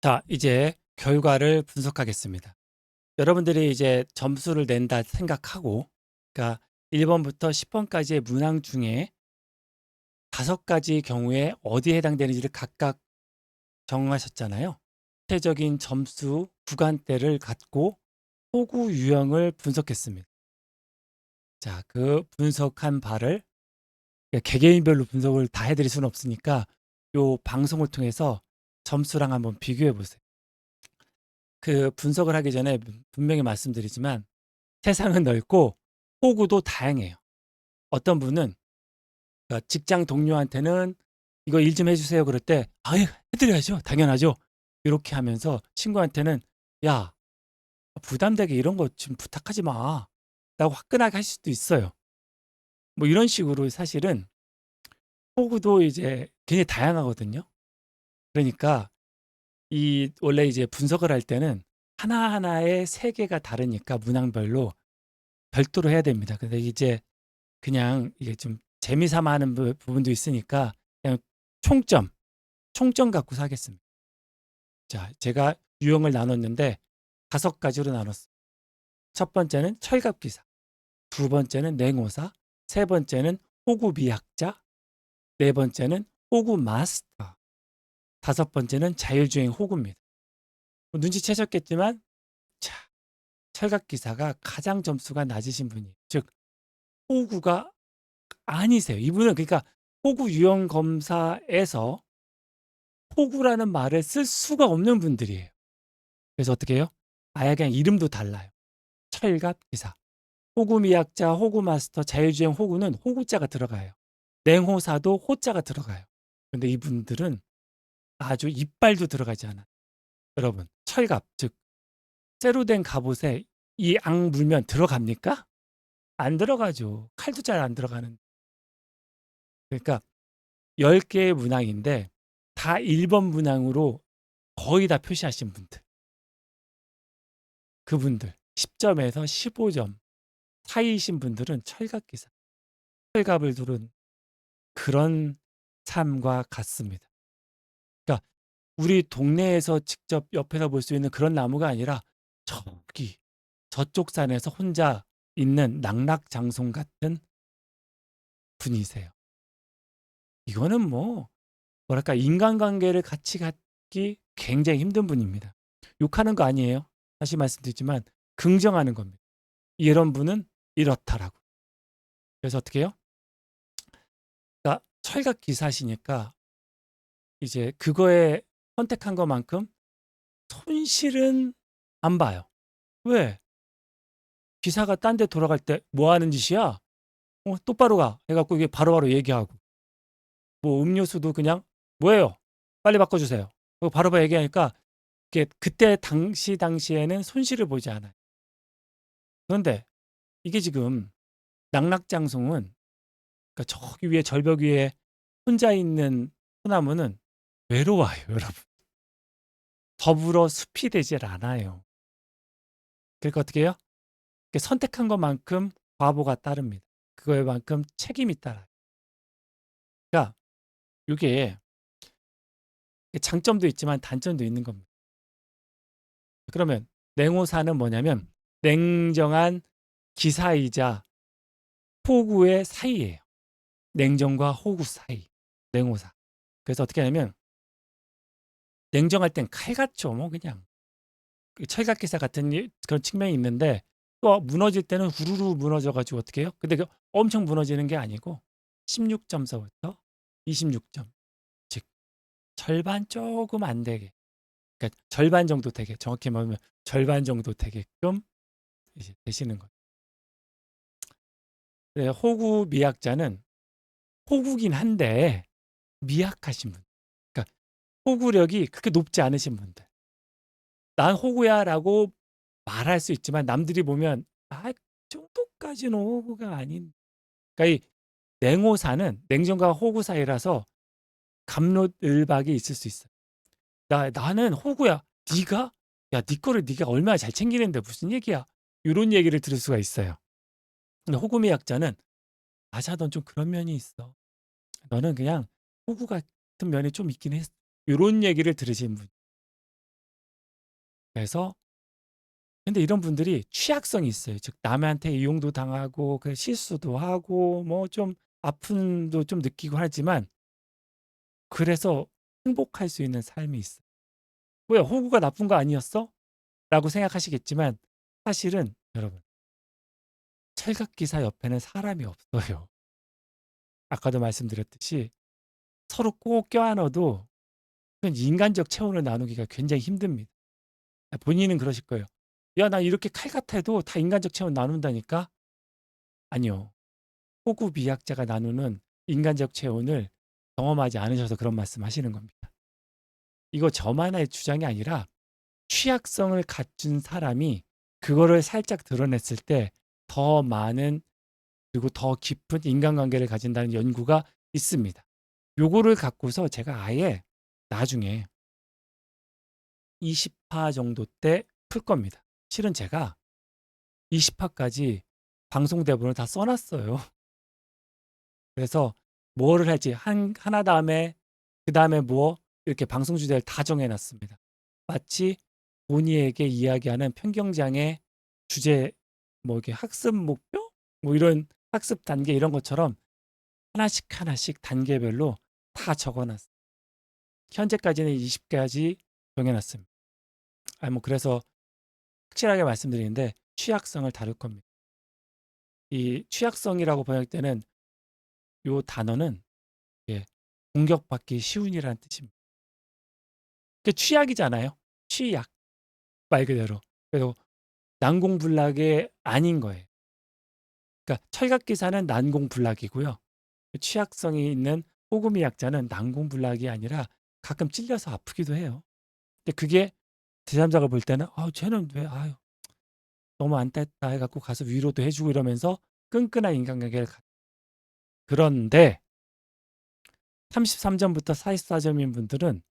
자, 이제 결과를 분석하겠습니다. 여러분들이 이제 점수를 낸다 생각하고, 그러니까 1번부터 10번까지의 문항 중에 5가지 경우에 어디에 해당되는지를 각각 정하셨잖아요. 구체적인 점수 구간대를 갖고 호구 유형을 분석했습니다. 자, 그 분석한 바를 개개인별로 분석을 다 해드릴 수는 없으니까 요 방송을 통해서 점수랑 한번 비교해 보세요. 그 분석을 하기 전에 분명히 말씀드리지만 세상은 넓고 호구도 다양해요. 어떤 분은 그러니까 직장 동료한테는 이거 일 좀 해주세요 그럴 때 아유 해드려야죠 당연하죠 이렇게 하면서 친구한테는 야 부담되게 이런 거 좀 부탁하지 마 라고 화끈하게 할 수도 있어요. 뭐 이런 식으로 사실은 호구도 이제 굉장히 다양하거든요. 그러니까 이 원래 이제 분석을 할 때는 하나하나의 세계가 다르니까 문항별로 별도로 해야 됩니다. 근데 이제 그냥 이게 좀 재미삼아 하는 부분도 있으니까 그냥 총점, 총점 갖고 하겠습니다. 자, 제가 유형을 나눴는데 5가지로 나눴어요. 첫 번째는 철갑기사, 두 번째는 냉호사, 세 번째는 호구미학자, 네 번째는 호구 마스터, 다섯 번째는 자율주행 호구입니다. 눈치채셨겠지만 자, 철갑기사가 가장 점수가 낮으신 분이에요. 즉 호구가 아니세요. 이분은 그러니까 호구 유형 검사에서 호구라는 말을 쓸 수가 없는 분들이에요. 그래서 어떻게 해요? 아예 그냥 이름도 달라요. 철갑 기사. 호구 미학자, 호구 마스터, 자율주행 호구는 호구자가 들어가요. 냉호사도 호자가 들어가요. 근데 이분들은 아주 이빨도 들어가지 않아요. 여러분, 철갑, 즉 쇠로 된 갑옷에 이 앙 물면 들어갑니까? 안 들어가죠. 칼도 잘 안 들어가는. 그러니까 10개의 문항인데 다 1번 문항으로 거의 다 표시하신 분들. 그분들 10점에서 15점 사이이신 분들은 철갑기사, 철갑을 두른 그런 삶과 같습니다. 그러니까 우리 동네에서 직접 옆에서 볼 수 있는 그런 나무가 아니라 저기 저쪽 산에서 혼자 있는 낙락장송 같은 분이세요. 이거는 뭐 뭐랄까 인간관계를 같이 갖기 굉장히 힘든 분입니다. 욕하는 거 아니에요. 다시 말씀드리지만 긍정하는 겁니다. 이런 분은 이렇다라고. 그래서 어떻게 해요? 그러니까 철갑 기사시니까 이제 그거에 선택한 것만큼 손실은 안 봐요. 왜? 기사가 딴 데 돌아갈 때 뭐 하는 짓이야? 똑바로 가. 해갖고 이게 바로바로 얘기하고. 뭐 음료수도 그냥 뭐예요? 빨리 바꿔주세요. 그거 바로바로 얘기하니까 그때 당시에는 손실을 보지 않아요. 그런데 이게 지금 낙락장송은 그러니까 저기 위에 절벽 위에 혼자 있는 소나무는 외로워요, 여러분. 더불어 숲이 되질 않아요. 그러니까 어떻게 해요? 선택한 것만큼 과보가 따릅니다. 그거에만큼 책임이 따라요. 그러니까 이게 장점도 있지만 단점도 있는 겁니다. 그러면 냉호사는 뭐냐면 냉정한 기사이자 호구의 사이예요. 냉정과 호구 사이. 냉호사. 그래서 어떻게 하냐면 냉정할 땐 칼 같죠. 뭐 그냥 철갑기사 같은 그런 측면이 있는데 또 무너질 때는 후루루 무너져 가지고 어떻게 해요? 근데 엄청 무너지는 게 아니고 16점서부터 26점. 즉 절반 조금 안 되게. 그러니까 절반 정도 되게 정확히 말하면 절반 정도 되게끔 이제 되시는 거예요. 네, 호구 미학자는 호구긴 한데 미약하신 분. 그러니까 호구력이 그렇게 높지 않으신 분들. 난 호구야라고 말할 수 있지만 남들이 보면 그 정도까지는 호구가 아닌. 그러니까 이 냉호사는 냉정과 호구 사이라서 갑론을박이 있을 수 있어요. 나는 호구야. 네가? 야, 네 거를 네가 얼마나 잘 챙기는데 무슨 얘기야? 이런 얘기를 들을 수가 있어요. 근데 호구미 약자는 맞아, 넌 좀 그런 면이 있어. 너는 그냥 호구 같은 면이 좀 있긴 했어. 이런 얘기를 들으신 분. 그래서 근데 이런 분들이 취약성이 있어요. 즉 남한테 이용도 당하고 그 실수도 하고 뭐 좀 아픔도 좀 느끼고 하지만 그래서 행복할 수 있는 삶이 있어요. "뭐야 호구가 나쁜 거 아니었어?" 라고 생각하시겠지만 사실은 여러분 철갑기사 옆에는 사람이 없어요. 아까도 말씀드렸듯이 서로 꼭 껴안아도 그건 인간적 체온을 나누기가 굉장히 힘듭니다. 본인은 그러실 거예요. "야 나 이렇게 칼 같아도 다 인간적 체온 나눈다니까?" 아니요. 호구 미학자가 나누는 인간적 체온을 경험하지 않으셔서 그런 말씀하시는 겁니다. 이거 저만의 주장이 아니라 취약성을 갖춘 사람이 그거를 살짝 드러냈을 때 더 많은 그리고 더 깊은 인간관계를 가진다는 연구가 있습니다. 요거를 갖고서 제가 아예 나중에 20화 정도 때 풀 겁니다. 실은 제가 20화까지 방송 대본을 다 써 놨어요. 그래서 뭐를 할지 하나 다음에 그다음에 뭐 이렇게 방송 주제를 다 정해 놨습니다. 마치 본의에게 이야기하는 편경장의 주제 뭐 이렇게 학습 목표 뭐 이런 학습 단계 이런 것처럼 하나씩 하나씩 단계별로 다 적어 놨어요. 현재까지는 20까지 정해 놨습니다. 뭐 그래서 확실하게 말씀드리는데 취약성을 다룰 겁니다. 이 취약성이라고 번역되는 요 단어는 예, 공격받기 쉬운이라는 뜻입니다. 그 취약이잖아요. 취약 말 그대로. 그래서 난공불락이 아닌 거예요. 그러니까 철갑기사는 난공불락이고요. 취약성이 있는 호구미 약자는 난공불락이 아니라 가끔 찔려서 아프기도 해요. 근데 그게 제3자가 볼 때는 쟤는 왜 너무 안됐다 해갖고 가서 위로도 해주고 이러면서 끈끈한 인간관계를 그런데 33점부터 44점인 분들은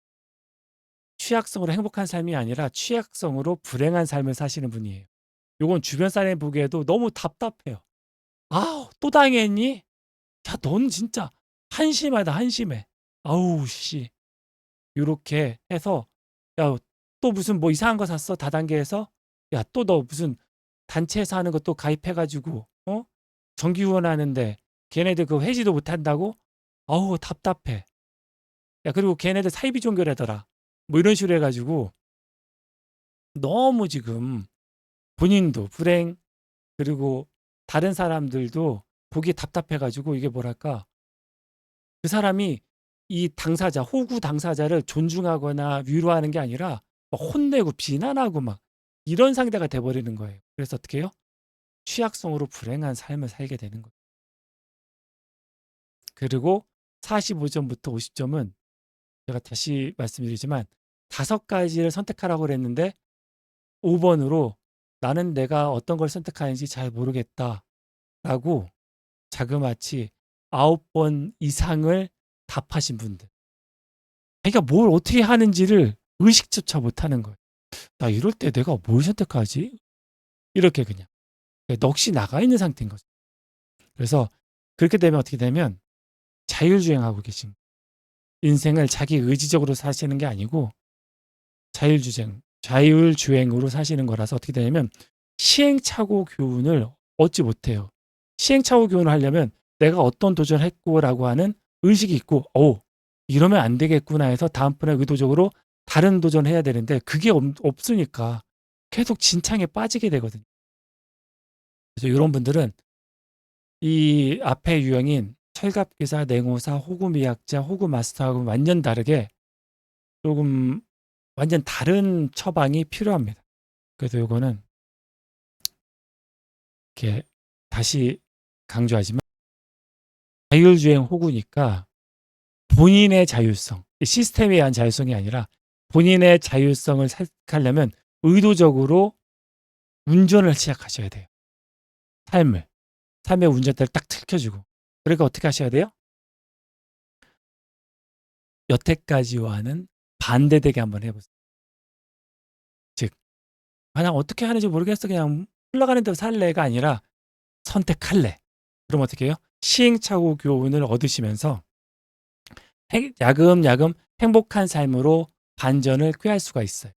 취약성으로 행복한 삶이 아니라 취약성으로 불행한 삶을 사시는 분이에요. 요건 주변 사람이 보기에도 너무 답답해요. 또 당했니? 야, 넌 진짜 한심하다, 한심해. 아우, 씨. 요렇게 해서, 야, 또 무슨 뭐 이상한 거 샀어? 다단계에서? 야, 또 너 무슨 단체에서 하는 것도 가입해가지고, 정기후원 하는데 걔네들 그거 해지도 못한다고? 아우, 답답해. 야, 그리고 걔네들 사이비 종교래더라. 뭐 이런 식으로 해가지고 너무 지금 본인도 불행, 그리고 다른 사람들도 보기 답답해가지고 이게 뭐랄까 그 사람이 이 당사자 호구 당사자를 존중하거나 위로하는 게 아니라 막 혼내고 비난하고 막 이런 상대가 돼버리는 거예요. 그래서 어떻게 해요? 취약성으로 불행한 삶을 살게 되는 거예요. 그리고 45점부터 50점은 제가 다시 말씀드리지만 5가지를 선택하라고 그랬는데 5번으로 나는 내가 어떤 걸 선택하는지 잘 모르겠다라고 자그마치 9번 이상을 답하신 분들. 그러니까 뭘 어떻게 하는지를 의식조차 못하는 거예요. 나 이럴 때 내가 뭘 선택하지? 이렇게 그냥 넋이 나가 있는 상태인 거죠. 그래서 그렇게 되면 어떻게 되면 자율주행하고 계신 거예요. 인생을 자기 의지적으로 사시는 게 아니고 자율주행으로 사시는 거라서 어떻게 되냐면 시행착오 교훈을 얻지 못해요. 시행착오 교훈을 하려면 내가 어떤 도전을 했고라고 하는 의식이 있고 이러면 안 되겠구나 해서 다음번에 의도적으로 다른 도전을 해야 되는데 그게 없으니까 계속 진창에 빠지게 되거든요. 그래서 이런 분들은 이 앞에 유형인 철갑기사, 냉호사, 호구미학자, 호구마스터하고 완전 다르게 조금 완전 다른 처방이 필요합니다. 그래서 요거는 이렇게 다시 강조하지만 자율주행 호구니까 본인의 자율성, 시스템에 의한 자율성이 아니라 본인의 자율성을 생각하려면 의도적으로 운전을 시작하셔야 돼요. 삶의 운전대를 딱 틀켜주고. 그러니까 어떻게 하셔야 돼요? 여태까지와는 반대되게 한번 해보세요. 즉, 그냥 어떻게 하는지 모르겠어. 그냥 흘러가는 대로 살래가 아니라 선택할래. 그럼 어떻게 해요? 시행착오 교훈을 얻으시면서 야금야금 행복한 삶으로 반전을 꾀할 수가 있어요.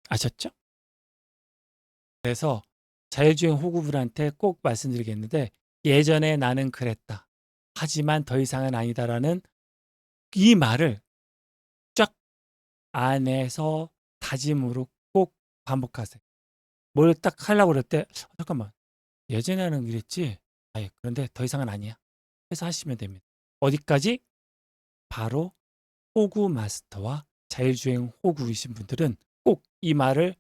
아셨죠? 그래서 자율주행 호구분한테 꼭 말씀드리겠는데 예전에 나는 그랬다. 하지만 더 이상은 아니다라는 이 말을 쫙 안에서 다짐으로 꼭 반복하세요. 뭘 딱 하려고 그럴 때 잠깐만 예전에는 이랬지. 아이 그런데 더 이상은 아니야. 해서 하시면 됩니다. 어디까지? 바로 호구 마스터와 자율주행 호구이신 분들은 꼭 이 말을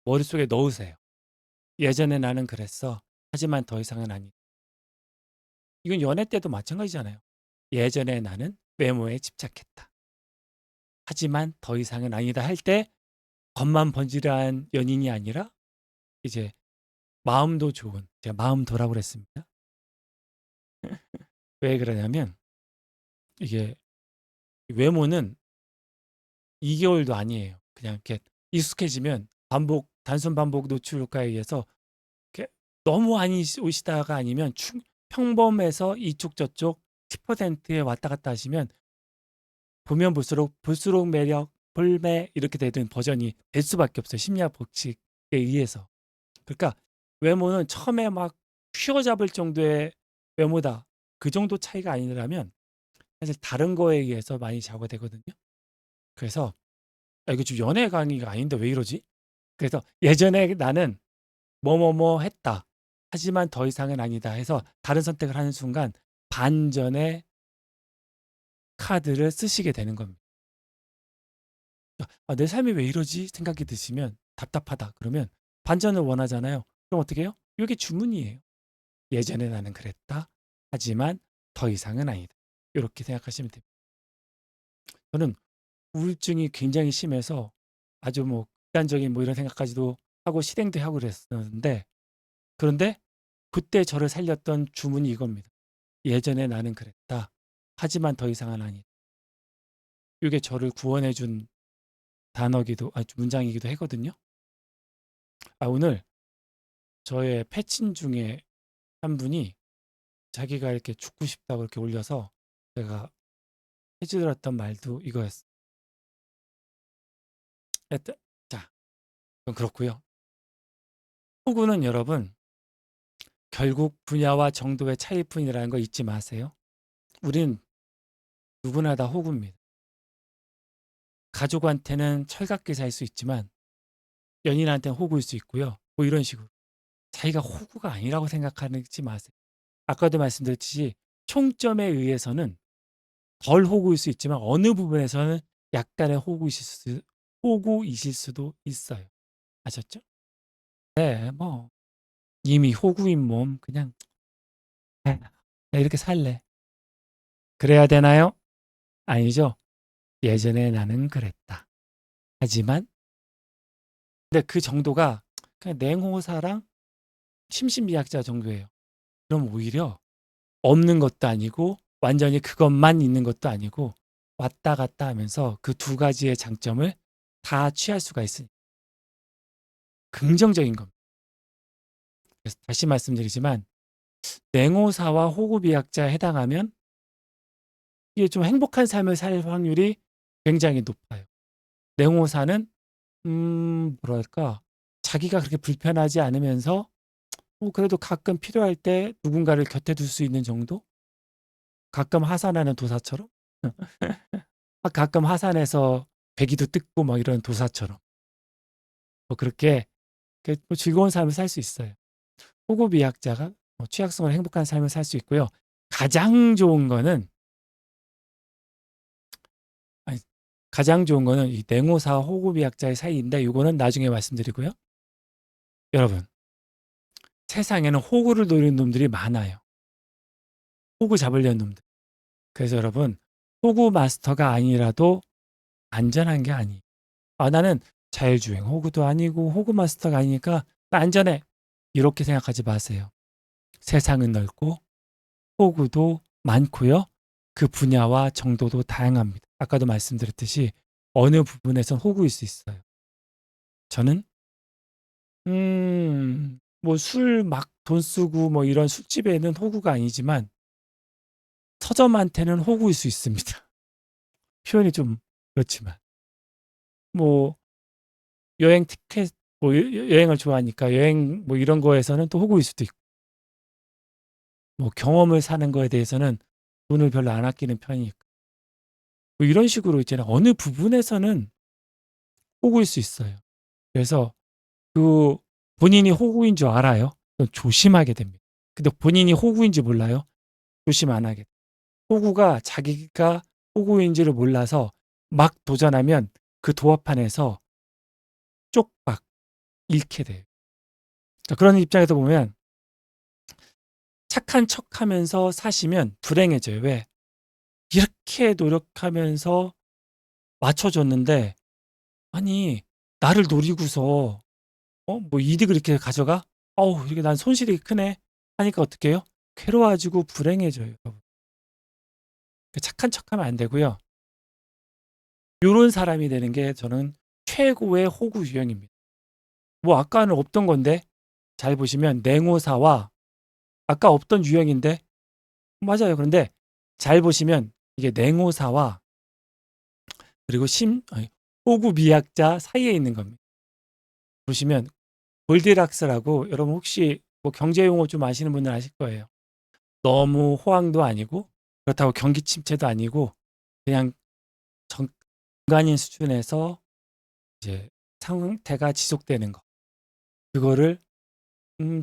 머릿속에 넣으세요. 예전에 나는 그랬어. 하지만 더 이상은 아니다. 이건 연애 때도 마찬가지잖아요. 예전에 나는 외모에 집착했다. 하지만 더 이상은 아니다 할 때 겉만 번지르한 연인이 아니라 이제 마음도 좋은 제가 마음도라고 그랬습니다. 왜 그러냐면 이게 외모는 2개월도 아니에요. 그냥 이렇게 익숙해지면 단순 반복 노출 효과에 의해서 이렇게 너무 아니 오시다가 아니면 평범해서 이쪽 저쪽 10%에 왔다 갔다 하시면 보면 볼수록 매력, 볼매 이렇게 되는 버전이 될 수밖에 없어요. 심리학 법칙에 의해서. 그러니까 외모는 처음에 막 휘어잡을 정도의 외모다. 그 정도 차이가 아니라면 사실 다른 거에 의해서 많이 좌우되거든요. 그래서 이거 지금 연애 강의가 아닌데 왜 이러지? 그래서 예전에 나는 뭐뭐뭐 했다. 하지만 더 이상은 아니다 해서 다른 선택을 하는 순간 반전의 카드를 쓰시게 되는 겁니다. 내 삶이 왜 이러지? 생각이 드시면 답답하다. 그러면 반전을 원하잖아요. 그럼 어떻게 해요? 이게 주문이에요. 예전에 나는 그랬다. 하지만 더 이상은 아니다. 이렇게 생각하시면 됩니다. 저는 우울증이 굉장히 심해서 아주 뭐 극단적인 뭐 이런 생각까지도 하고 실행도 하고 그랬었는데 그런데 그때 저를 살렸던 주문이 이겁니다. 예전에 나는 그랬다. 하지만 더 이상은 아니다. 이게 저를 구원해 준 문장이기도 하거든요. 오늘 저의 패친 중에 한 분이 자기가 이렇게 죽고 싶다고 이렇게 올려서 제가 해주었던 말도 이거였어요. 자, 그건 그렇고요. 호구는 여러분 결국 분야와 정도의 차이뿐이라는 거 잊지 마세요. 우린 누구나 다 호구입니다. 가족한테는 철갑기사일 수 있지만 연인한테는 호구일 수 있고요. 뭐 이런 식으로. 자기가 호구가 아니라고 생각하지 마세요. 아까도 말씀드렸듯이 총점에 의해서는 덜 호구일 수 있지만 어느 부분에서는 약간의 호구이실 수도 있어요. 아셨죠? 네, 뭐 이미 호구인 몸 그냥 이렇게 살래. 그래야 되나요? 아니죠. 예전에 나는 그랬다. 하지만 근데 그 정도가 그냥 냉호사랑 심신미약자 정도예요. 그럼 오히려 없는 것도 아니고 완전히 그것만 있는 것도 아니고 왔다 갔다 하면서 그 두 가지의 장점을 다 취할 수가 있으니 긍정적인 겁니다. 그래서 다시 말씀드리지만 냉호사와 호구비약자에 해당하면 이게 좀 행복한 삶을 살 확률이 굉장히 높아요. 냉호사는 뭐랄까 자기가 그렇게 불편하지 않으면서 그래도 가끔 필요할 때 누군가를 곁에 둘 수 있는 정도? 가끔 하산하는 도사처럼? 가끔 하산해서 배기도 뜯고 막 이런 도사처럼. 뭐 그렇게 뭐 즐거운 삶을 살 수 있어요. 호구비약자가 취약성으로 행복한 삶을 살 수 있고요. 가장 좋은 거는 아니, 가장 좋은 거는 이 냉호사와 호구비약자의 사이인데 이거는 나중에 말씀드리고요. 여러분 세상에는 호구를 노리는 놈들이 많아요. 호구 잡으려는 놈들. 그래서 여러분 호구 마스터가 아니라도 안전한 게 아니에요. 나는 자율주행 호구도 아니고 호구 마스터가 아니니까 나 안전해. 이렇게 생각하지 마세요. 세상은 넓고 호구도 많고요. 그 분야와 정도도 다양합니다. 아까도 말씀드렸듯이 어느 부분에선 호구일 수 있어요. 저는 뭐 술 막 돈 쓰고 뭐 이런 술집에는 호구가 아니지만 서점한테는 호구일 수 있습니다. 표현이 좀 그렇지만 뭐 여행 티켓 뭐 여행을 좋아하니까 여행 뭐 이런 거에서는 또 호구일 수도 있고, 뭐 경험을 사는 거에 대해서는 돈을 별로 안 아끼는 편이니까. 뭐 이런 식으로 있잖아요. 어느 부분에서는 호구일 수 있어요. 그래서 그 본인이 호구인 줄 알아요. 그럼 조심하게 됩니다. 근데 본인이 호구인지 몰라요. 조심 안 하게. 호구가 자기가 호구인지를 몰라서 막 도전하면 그 도합판에서 쪽박 잃게 돼요. 그러니까 그런 입장에서 보면 착한 척하면서 사시면 불행해져요. 왜? 이렇게 노력하면서 맞춰줬는데, 아니 나를 노리고서 뭐 이득을 이렇게 가져가? 어우, 이게 난 손실이 크네 하니까 어떻게 해요? 괴로워지고 불행해져요. 여러분. 착한 척하면 안 되고요. 요런 사람이 되는 게 저는 최고의 호구 유형입니다. 뭐 아까는 없던 건데, 잘 보시면 냉호사와 아까 없던 유형인데, 맞아요. 그런데 잘 보시면 이게 냉호사와 그리고 호구 미약자 사이에 있는 겁니다. 보시면 골디락스라고, 여러분 혹시 뭐 경제 용어 좀 아시는 분들 아실 거예요. 너무 호황도 아니고 그렇다고 경기 침체도 아니고 그냥 중간인 수준에서 이제 상태가 지속되는 거. 그거를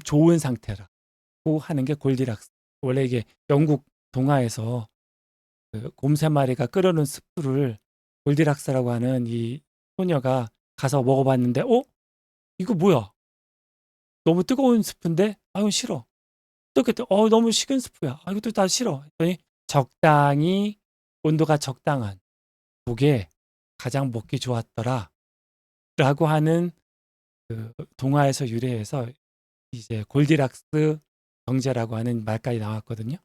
좋은 상태라고 하는 게 골디락스. 원래 이게 영국 동화에서 그 곰 3마리가 끓여놓은 스프를 골디락스라고 하는 이 소녀가 가서 먹어봤는데, 이거 뭐야? 너무 뜨거운 스프인데? 이건 싫어. 또 그때 너무 식은 스프야. 이것도 다 싫어. 했더니 적당히 온도가 적당한 그게 가장 먹기 좋았더라. 라고 하는 그 동화에서 유래해서 이제 골디락스 정제라고 하는 말까지 나왔거든요.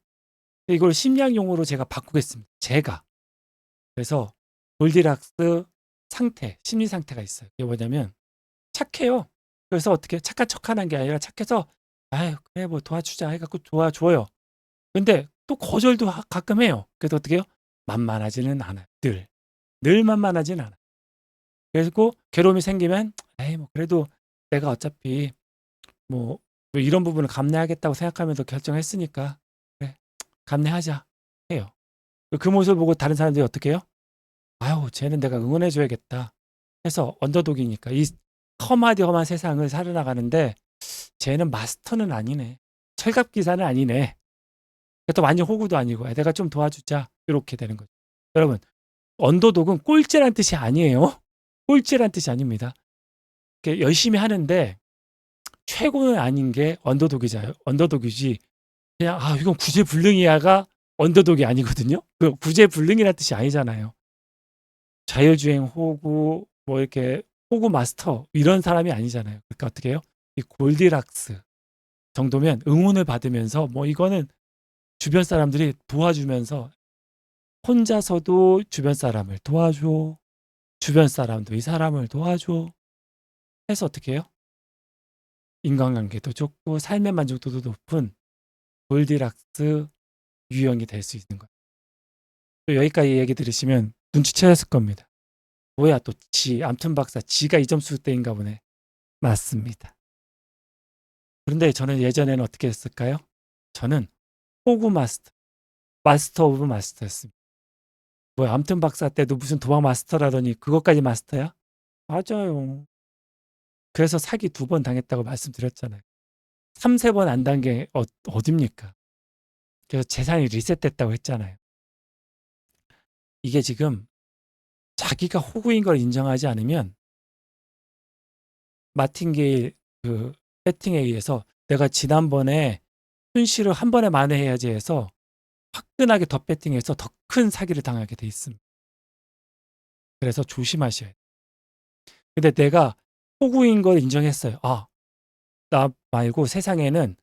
이걸 심리학 용어로 제가 바꾸겠습니다. 그래서 골디락스 상태, 심리 상태가 있어요. 이게 뭐냐면 착해요. 그래서 어떻게 착한 척하는 게 아니라 착해서 아유 그래 뭐 도와주자 해갖고 도와줘요. 근데 또 거절도 가끔 해요. 그래서 어떻게 해요? 만만하지는 않아요. 늘 만만하지는 않아요. 그리고 괴로움이 생기면 에이 뭐 그래도 내가 어차피 뭐 이런 부분을 감내하겠다고 생각하면서 결정했으니까 그래 감내하자 해요. 그 모습을 보고 다른 사람들이 어떻게 해요? 아유 쟤는 내가 응원해 줘야겠다 해서 언더독이니까 이 험하디험한 세상을 살아나가는데 쟤는 마스터는 아니네. 철갑 기사는 아니네. 또 완전 호구도 아니고 내가 좀 도와주자 이렇게 되는 거죠. 여러분 언더독은 꼴찌란 뜻이 아니에요. 꼴찌란 뜻이 아닙니다. 열심히 하는데 최고는 아닌 게 언더독이지. 그냥 이건 구제불능이야가 언더독이 아니거든요. 그 구제불능이라는 뜻이 아니잖아요. 자율주행 호구 뭐 이렇게 호구 마스터 이런 사람이 아니잖아요. 그러니까 어떻게 해요? 이 골디락스 정도면 응원을 받으면서 뭐 이거는 주변 사람들이 도와주면서 혼자서도 주변 사람을 도와줘. 주변 사람도 이 사람을 도와줘. 해서 어떻게 해요? 인간관계도 좋고 삶의 만족도도 높은 골디락스 유형이 될 수 있는 거예요. 또 여기까지 얘기 들으시면 눈치채셨을 겁니다. 뭐야 또 암튼 박사 지가 이 점수대인가 보네. 맞습니다. 그런데 저는 예전에는 어떻게 했을까요? 저는 호구 마스터 오브 마스터였습니다. 뭐야 암튼 박사 때도 무슨 도박 마스터라더니 그것까지 마스터야? 맞아요. 그래서 사기 2번 당했다고 말씀드렸잖아요. 3, 4번 안 단 게 어딥니까? 그래서 재산이 리셋됐다고 했잖아요. 이게 지금 자기가 호구인 걸 인정하지 않으면 마틴게일 그 배팅에 의해서 내가 지난번에 손실을 한 번에 만회해야지 해서 화끈하게 더 배팅해서 더 큰 사기를 당하게 돼 있습니다. 그래서 조심하셔야 돼요. 근데 내가 호구인 걸 인정했어요. 나 말고 세상에는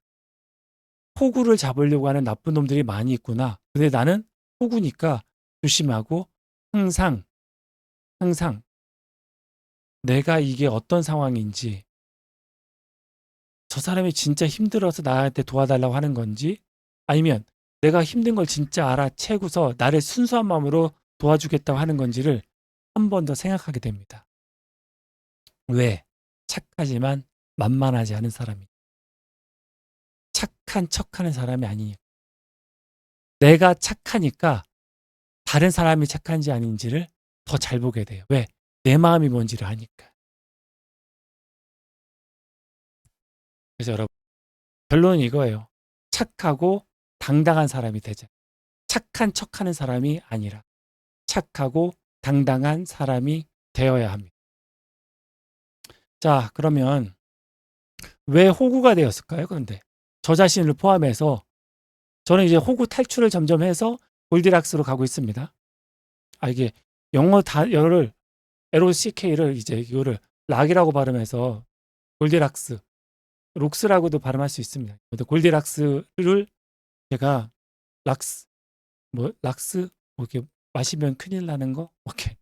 호구를 잡으려고 하는 나쁜 놈들이 많이 있구나. 근데 나는 호구니까 조심하고 항상 내가 이게 어떤 상황인지, 저 사람이 진짜 힘들어서 나한테 도와달라고 하는 건지, 아니면 내가 힘든 걸 진짜 알아채고서 나를 순수한 마음으로 도와주겠다고 하는 건지를 한 번 더 생각하게 됩니다. 왜? 착하지만 만만하지 않은 사람이. 착한 척하는 사람이 아니니까. 내가 착하니까 다른 사람이 착한지 아닌지를 더 잘 보게 돼요. 왜? 내 마음이 뭔지를 아니까. 그래서 여러분, 결론은 이거예요. 착하고 당당한 사람이 되자. 착한 척하는 사람이 아니라 착하고 당당한 사람이 되어야 합니다. 자, 그러면 왜 호구가 되었을까요? 그런데 저 자신을 포함해서 저는 이제 호구 탈출을 점점 해서 골디락스로 가고 있습니다. 이게 영어 단어를 LOCK를 이제 이거를 락이라고 발음해서 골디락스, 록스라고도 발음할 수 있습니다. 근데 골디락스를 제가 락스 뭐 이렇게 마시면 큰일 나는 거? 오케이.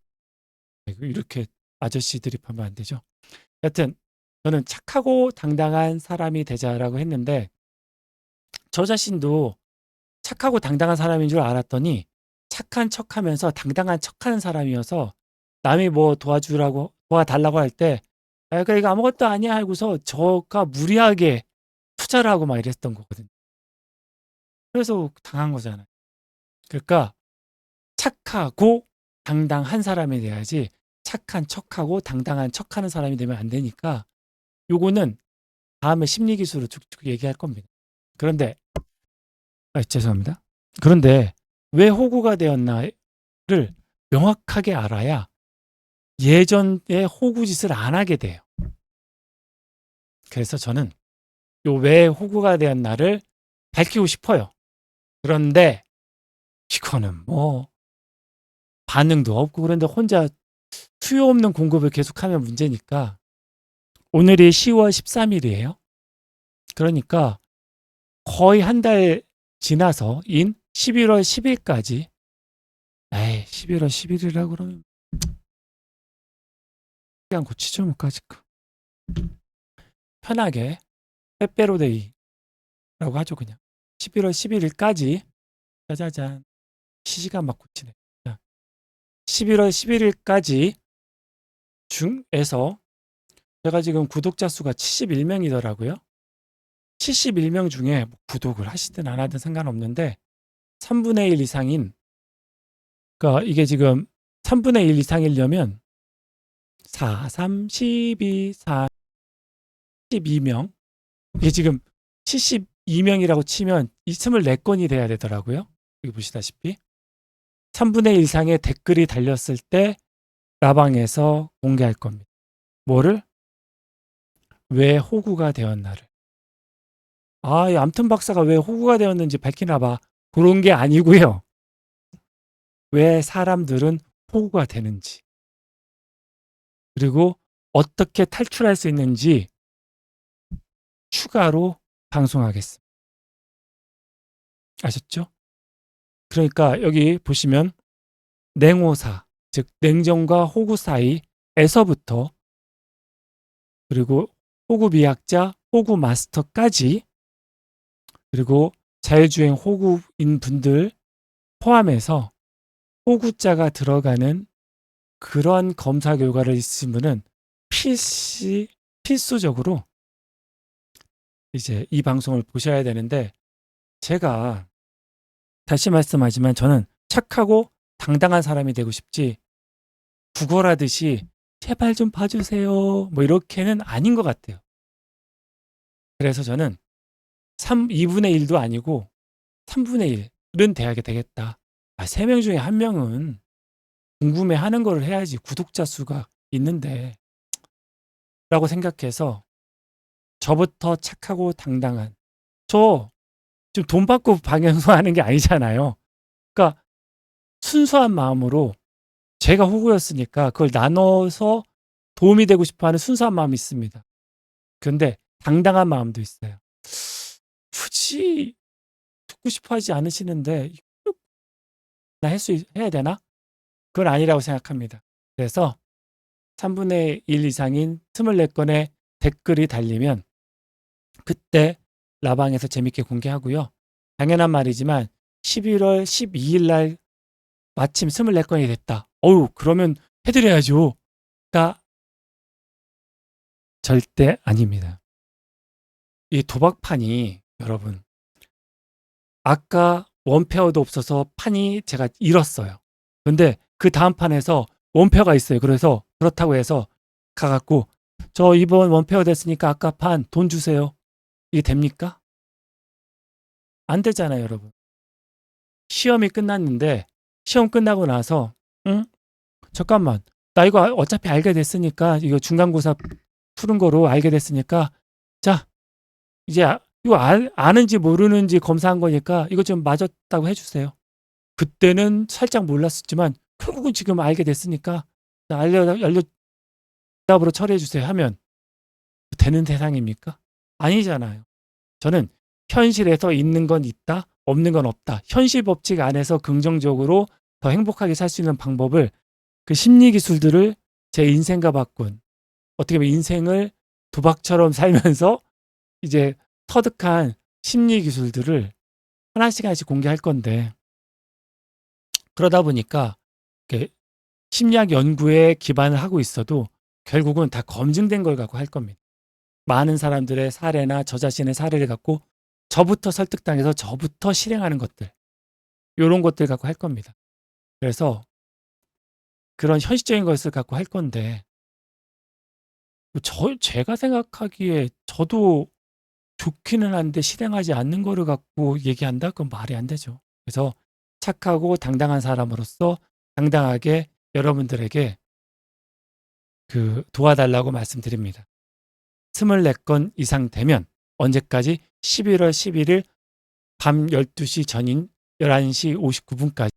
이렇게 아저씨 드립하면 안 되죠. 여튼 저는 착하고 당당한 사람이 되자라고 했는데 저 자신도 착하고 당당한 사람인 줄 알았더니 착한 척하면서 당당한 척하는 사람이어서 남이 뭐 도와달라고 할 때 그러니까 이거 아무것도 아니야 하고서 저가 무리하게 투자를 하고 막 이랬던 거거든요. 그래서 당한 거잖아요. 그러니까 착하고 당당한 사람이 돼야지 착한 척하고 당당한 척하는 사람이 되면 안 되니까 요거는 다음에 심리기술로 쭉쭉 얘기할 겁니다. 그런데 죄송합니다. 그런데 왜 호구가 되었나를 명확하게 알아야 예전에 호구짓을 안 하게 돼요. 그래서 저는 요 왜 호구가 되었나를 밝히고 싶어요. 그런데 이거는 뭐 반응도 없고 그런데 혼자 수요 없는 공급을 계속하면 문제니까 오늘이 10월 13일이에요. 그러니까 거의 한 달 지나서인 11월 10일까지 11월 10일이라 그러면 시간 고치죠 뭐까지 편하게 빼빼로데이라고 하죠 그냥 11월 11일까지 짜자잔 시시간 막 고치네 11월 11일까지 중에서 제가 지금 구독자 수가 71명이더라고요 71명 중에 구독을 하시든 안 하든 상관없는데 3분의 1 이상인 그러니까 이게 지금 3분의 1 이상이려면 4, 3, 12, 4, 12명 이게 지금 72명이라고 치면 24건이 돼야 되더라고요. 여기 보시다시피 3분의 1 이상의 댓글이 달렸을 때 라방에서 공개할 겁니다. 뭐를? 왜 호구가 되었나를. 이 암튼 박사가 왜 호구가 되었는지 밝히나 봐. 그런 게 아니고요. 왜 사람들은 호구가 되는지 그리고 어떻게 탈출할 수 있는지 추가로 방송하겠습니다. 아셨죠? 그러니까 여기 보시면 냉호사, 즉 냉정과 호구 사이에서부터 그리고 호구 미학자, 호구 마스터까지 그리고 자율주행 호구인 분들 포함해서 호구자가 들어가는 그런 검사 결과를 있으면은 필수적으로 이제 이 방송을 보셔야 되는데 제가 다시 말씀하지만 저는 착하고 당당한 사람이 되고 싶지 구걸하듯이 제발 좀 봐주세요 뭐 이렇게는 아닌 것 같아요. 그래서 저는 2분의 1도 아니고 3분의 1은 돼야 되겠다. 3명 중에 1명은 궁금해하는 거를 해야지 구독자 수가 있는데 라고 생각해서 저부터 착하고 당당한 저 지금 돈 받고 방송하는 게 아니잖아요. 그러니까 순수한 마음으로 제가 호구였으니까 그걸 나눠서 도움이 되고 싶어하는 순수한 마음이 있습니다. 그런데 당당한 마음도 있어요. 굳이 듣고 싶어 하지 않으시는데 나 해야 되나? 그건 아니라고 생각합니다. 그래서 3분의 1 이상인 24건의 댓글이 달리면 그때 라방에서 재밌게 공개하고요. 당연한 말이지만 11월 12일 날 마침 24건이 됐다. 그러면 해드려야죠. 그러니까 절대 아닙니다. 이 도박판이 여러분 아까 원페어도 없어서 판이 제가 잃었어요. 근데 그 다음 판에서 원페어가 있어요. 그래서 그렇다고 해서 가갖고 저 이번 원페어 됐으니까 아까 판 돈 주세요. 이게 됩니까? 안 되잖아요, 여러분. 시험이 끝났는데 시험 끝나고 나서 응? 잠깐만. 나 이거 어차피 알게 됐으니까 이거 중간고사 푸는 거로 알게 됐으니까 자, 이제 이거 아는지 모르는지 검사한 거니까 이거 좀 맞았다고 해주세요. 그때는 살짝 몰랐었지만 결국은 지금 알게 됐으니까 대답으로 처리해 주세요 하면 되는 세상입니까? 아니잖아요. 저는 현실에서 있는 건 있다, 없는 건 없다. 현실 법칙 안에서 긍정적으로 더 행복하게 살 수 있는 방법을 그 심리 기술들을 제 인생과 바꾼 어떻게 보면 인생을 도박처럼 살면서 이제 터득한 심리 기술들을 하나씩 하나씩 공개할 건데 그러다 보니까 심리학 연구에 기반을 하고 있어도 결국은 다 검증된 걸 갖고 할 겁니다. 많은 사람들의 사례나 저 자신의 사례를 갖고 저부터 설득당해서 저부터 실행하는 것들 이런 것들 갖고 할 겁니다. 그래서 그런 현실적인 것을 갖고 할 건데 제가 생각하기에 저도 좋기는 한데 실행하지 않는 거를 갖고 얘기한다? 그건 말이 안 되죠. 그래서 착하고 당당한 사람으로서 당당하게 여러분들에게 도와달라고 말씀드립니다. 24건 이상 되면 언제까지? 11월 11일 밤 12시 전인 11시 59분까지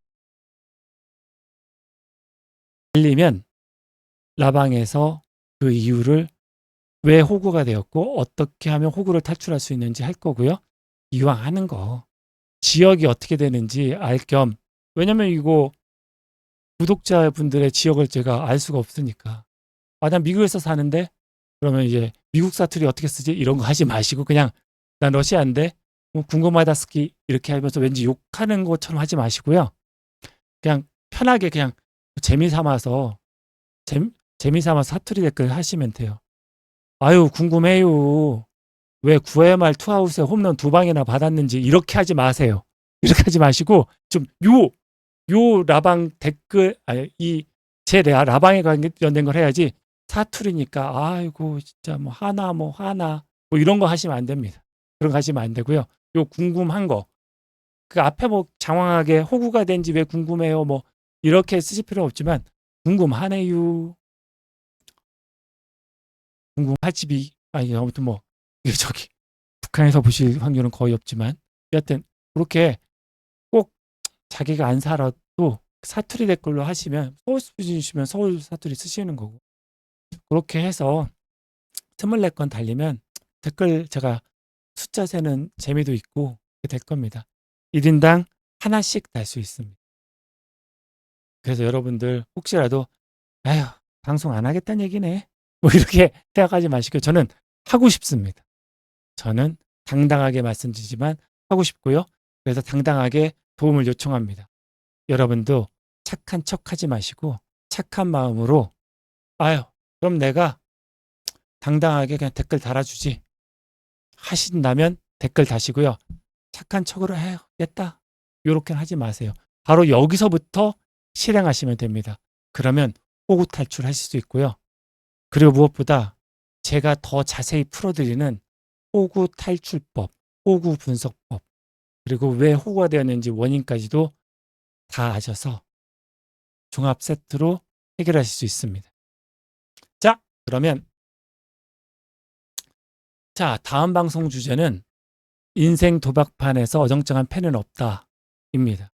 알리면 라방에서 그 이유를 왜 호구가 되었고 어떻게 하면 호구를 탈출할 수 있는지 할 거고요. 이왕 하는 거 지역이 어떻게 되는지 알 겸 왜냐면 이거 구독자분들의 지역을 제가 알 수가 없으니까 난 미국에서 사는데 그러면 이제 미국 사투리 어떻게 쓰지? 이런 거 하지 마시고 그냥 난 러시아인데 뭐 궁금하다 스키 이렇게 하면서 왠지 욕하는 것처럼 하지 마시고요. 그냥 편하게 그냥 재미삼아서 재미삼아서 사투리 댓글 하시면 돼요. 아유 궁금해요. 왜 9회말 투아웃에 홈런 2방이나 받았는지 이렇게 하지 마세요. 이렇게 하지 마시고 좀 요 라방 댓글 아니 제 라방에 관련된 걸 해야지 사투리니까 아이고 진짜 뭐 하나 뭐 이런 거 하시면 안 됩니다. 그런 거 하시면 안 되고요. 요 궁금한 거 그 앞에 뭐 장황하게 호구가 된지 왜 궁금해요 뭐 이렇게 쓰실 필요 없지만 궁금하네요. 궁금하지비 아니 아무튼 뭐 저기 북한에서 보실 확률은 거의 없지만 여하튼 그렇게 꼭 자기가 안 살아도 사투리 댓글로 하시면 서울 분이시면 서울 사투리 쓰시는 거고 그렇게 해서 24건 달리면 댓글 제가 숫자 세는 재미도 있고 될 겁니다. 1인당 하나씩 달 수 있습니다. 그래서 여러분들 혹시라도 아휴 방송 안 하겠다는 얘기네 뭐 이렇게 생각하지 마시고 저는 하고 싶습니다. 저는 당당하게 말씀드리지만 하고 싶고요. 그래서 당당하게 도움을 요청합니다. 여러분도 착한 척 하지 마시고 착한 마음으로 아유 그럼 내가 당당하게 그냥 댓글 달아주지 하신다면 댓글 다시고요. 착한 척으로 해야겠다. 요렇게 하지 마세요. 바로 여기서부터 실행하시면 됩니다. 그러면 호구 탈출하실 수 있고요. 그리고 무엇보다 제가 더 자세히 풀어드리는 호구 탈출법, 호구 분석법, 그리고 왜 호구가 되었는지 원인까지도 다 아셔서 종합 세트로 해결하실 수 있습니다. 자, 그러면 다음 방송 주제는 인생 도박판에서 어정쩡한 패는 없다 입니다.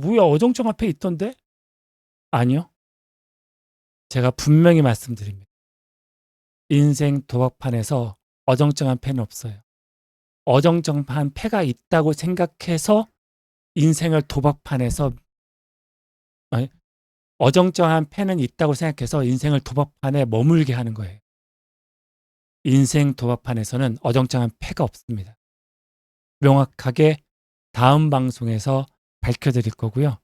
뭐야 어정쩡한 패 있던데? 아니요. 제가 분명히 말씀드립니다. 인생 도박판에서 어정쩡한 패는 없어요. 어정쩡한 패가 있다고 생각해서 인생을 도박판에서 아니, 어정쩡한 패는 있다고 생각해서 인생을 도박판에 머물게 하는 거예요. 인생 도박판에서는 어정쩡한 패가 없습니다. 명확하게 다음 방송에서 밝혀드릴 거고요.